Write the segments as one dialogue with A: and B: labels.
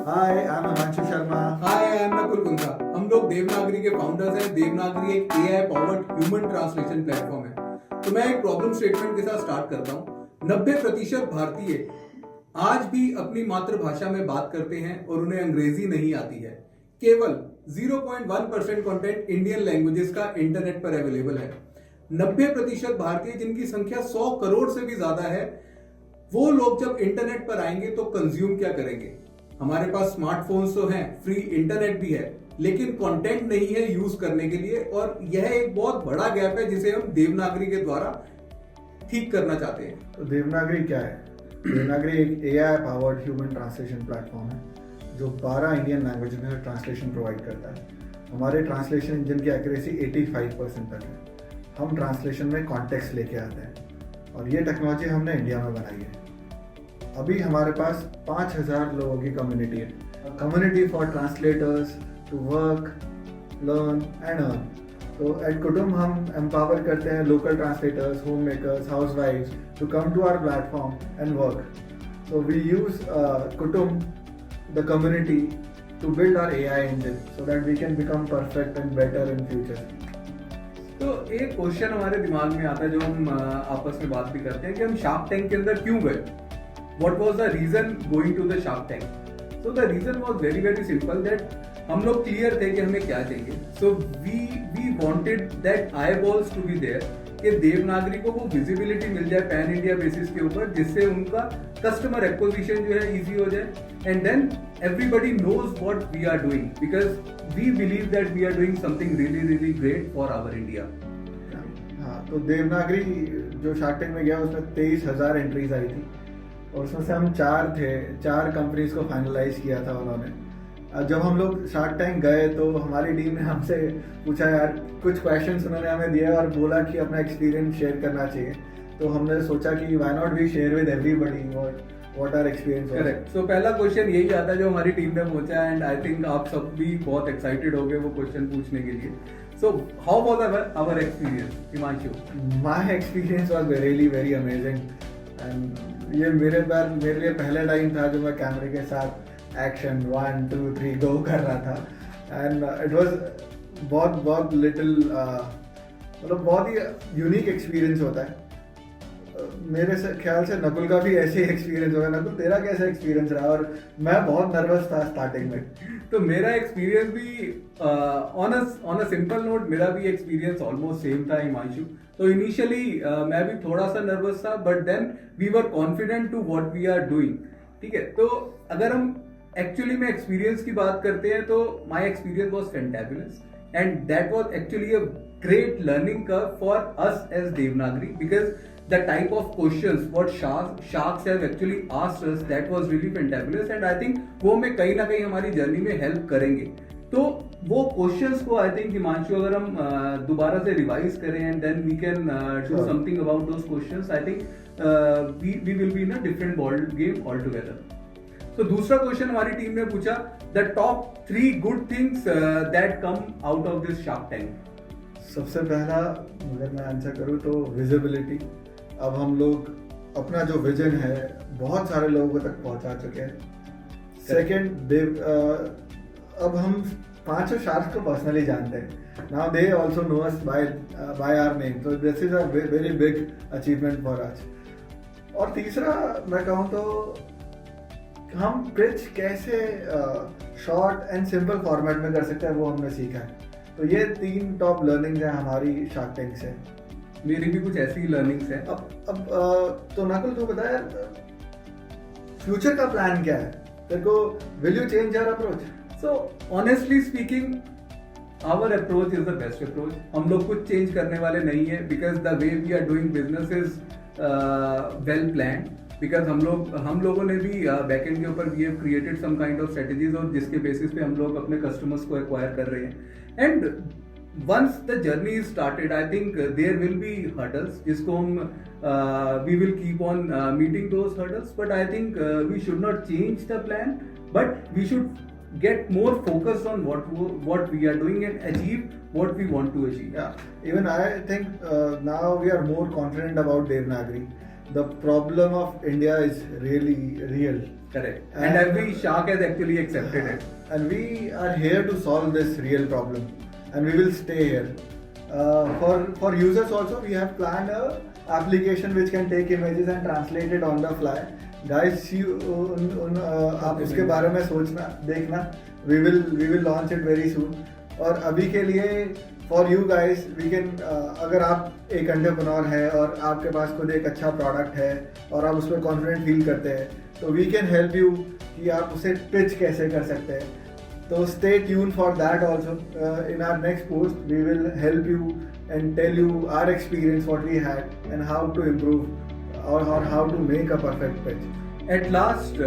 A: Hi, I am Himanshu Sharma.
B: Hi, I am Nakul Kunda. हम लोग देवनागरी के फाउंडर्स हैं। देवनागरी एक AI powered human translation platform है। तो मैं एक प्रॉब्लम स्टेटमेंट के साथ स्टार्ट करता हूँ। 90% भारतीय आज भी अपनी मातृभाषा में बात करते हैं और उन्हें अंग्रेजी नहीं आती है। केवल 0.1% कंटेंट इंडियन लैंग्वेजेस का इंटरनेट पर अवेलेबल है। 90% भारतीय, जिनकी संख्या 100 करोड़ से भी ज्यादा है, वो लोग जब इंटरनेट पर आएंगे तो कंज्यूम क्या करेंगे? हमारे पास स्मार्टफोन्स तो हैं, फ्री इंटरनेट भी है, लेकिन कंटेंट नहीं है यूज करने के लिए। और यह एक बहुत बड़ा गैप है जिसे हम देवनागरी के द्वारा ठीक करना चाहते हैं।
A: तो देवनागरी क्या है? देवनागरी एक AI powered human translation platform है जो 12 इंडियन लैंग्वेज में ट्रांसलेशन प्रोवाइड करता है। हमारे ट्रांसलेशन इंजन की एक्यूरेसी 85% तक है। हम ट्रांसलेशन में कॉन्टेक्स्ट लेके आते हैं और ये टेक्नोलॉजी हमने इंडिया में बनाई है। अभी हमारे पास 5000 लोगों की कम्युनिटी है, community for translators to work, learn and earn. तो एट कुटुम हम एम्पावर करते हैं लोकल ट्रांसलेटर्स, होम मेकर्स, हाउसवाइफ्स to come to our platform and work. So we use Kutum, the community, to build our AI engine so that we can become perfect and better in future.
B: तो एक question हमारे दिमाग में आता है जो हम आपस में बात भी करते हैं कि हम शार्क टैंक के अंदर क्यों गए? What was the reason going to the Shark Tank? So the reason was very simple that हम लोग क्लियर थे कि हमें क्या चाहिए। So we wanted that eyeballs to be there, कि देवनागरी को वो विजिबिलिटी मिल जाए पैन इंडिया बेसिस के ऊपर, जिससे उनका कस्टमर एक्विजिशन जो है इजी हो जाए, and then everybody knows what we are doing because we believe that we are doing something really great for our India.
A: हाँ, तो देवनागरी जो शार्क टैंक में गया उसमें 23,000 एंट्रीज आई थी और उसमें से हम 4 कंपनीज को फाइनलाइज किया था उन्होंने। जब हम लोग शार्क टैंक गए तो हमारी टीम ने हमसे पूछा, यार कुछ क्वेश्चंस उन्होंने हमें दिए और बोला कि अपना एक्सपीरियंस शेयर करना चाहिए। तो हमने सोचा कि why not we share with everybody what our experience.
B: Correct. So पहला क्वेश्चन यही आता है जो हमारी टीम ने पूछा, एंड आई थिंक आप सब भी बहुत एक्साइटेड हो गए वो क्वेश्चन पूछने के लिए। So how was our experience, Himanshu?
A: My experience was very amazing and ये मेरे लिए पहला टाइम था जो मैं कैमरे के साथ एक्शन 1 2 3 गो कर रहा था। एंड इट वाज बहुत लिटिल मतलब बहुत ही यूनिक एक्सपीरियंस होता है। मेरे से ख्याल से नकुल का भी ऐसे ही एक्सपीरियंस होगा। नकुल, तेरा कैसा एक्सपीरियंस रहा? और मैं बहुत नर्वस था स्टार्टिंग में।
B: तो मेरा एक्सपीरियंस भी ऑन अ सिंपल नोट, मेरा भी एक्सपीरियंस ऑलमोस्ट सेम था हिमांशु। तो इनिशियली मैं भी थोड़ा सा नर्वस था, but then we were confident to what we are doing. ठीक है, तो अगर हम एक्चुअली में एक्सपीरियंस की बात करते हैं तो my experience was fantabulous and that was actually a great learning curve for us as Devanagari, because the type of questions what sharks have actually asked us, that was really fantabulous, and I think वो हमें कहीं ना कहीं हमारी journey में help करेंगे। तो वो क्वेश्चंस को आई थिंक हिमांशु अगर हम दोबारा से रिवाइज करें and then we can do something about those questions, I think we will be in a different ball game altogether. तो दूसरा क्वेश्चन हमारी टीम ने पूछा, the top 3 good things that come out of this Shark Tank.
A: सबसे पहला अगर मैं answer करूँ तो विजिबिलिटी। अब हम लोग अपना जो विजन है बहुत सारे लोगों तक पहुंचा चुके हैं। सेकंड, अब हम 5 शार्क्स को पर्सनली जानते हैं। Now they also know us by our name, so this is a very big achievement for us. और तीसरा मैं कहूँ तो हम पिच कैसे शॉर्ट एंड सिंपल फॉर्मेट में कर सकते हैं वो हमने सीखा है। तो ये 3 टॉप लर्निंग्स हैं हमारी शार्क टैंक से।
B: मेरी भी कुछ ऐसी लर्निंग्स हैं।
A: अब तो नकुल तू बता यार, फ्यूचर का प्लान क्या है तेरे को? Will you change your approach?
B: So honestly speaking, our approach is the best approach. हम लोग कुछ चेंज करने वाले नहीं है, because the way we are doing business is well planned. Because हम लोगों ने भी बैकएंड के ऊपर we have created some kind of strategies, और जिसके बेसिस पे हम लोग अपने कस्टमर्स को एक्वायर कर रहे हैं। And once the journey is started, I think there will be hurdles जिसको हम we will keep on meeting those hurdles, but I think we should not change the plan, but we should get more focused on what we are doing and achieve what we want to achieve.
A: Yeah, even I think now we are more confident about Devanagari the problem of India is really real.
B: Correct. And every shark has actually accepted it.
A: And we are here to solve this real problem, and we will stay here. For users also, we have planned a application which can take images and translate it on the fly. Guys, आप उसके बारे में सोचना देखना. We will launch it very soon. और अभी के लिए for you guys we can अगर आप एक एंटरप्रेन्योर है और आपके पास खुद एक अच्छा प्रोडक्ट है और आप उस पर कॉन्फिडेंट फील करते हैं, तो वी कैन हेल्प यू कि आप उसे पिच कैसे कर सकते हैं. तो stay tuned for that also. In our next post, we will help you and tell you our experience, what we had, and how to improve or how to make a perfect pitch.
B: At last,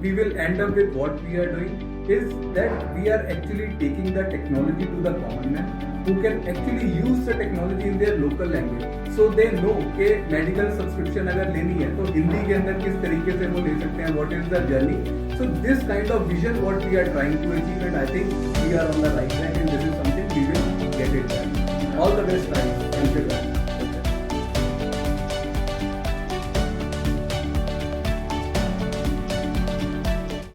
B: we will end up with what we are doing is that we are actually taking the technology to the common man who can actually use the technology in their local language. So they know कि medical subscription अगर लेनी है तो हिंदी के अंदर किस तरीके से वो ले सकते हैं, what is the journey. So this kind of vision what we are trying to achieve, and I think we are on the right track and this is something we will get it done. All the best.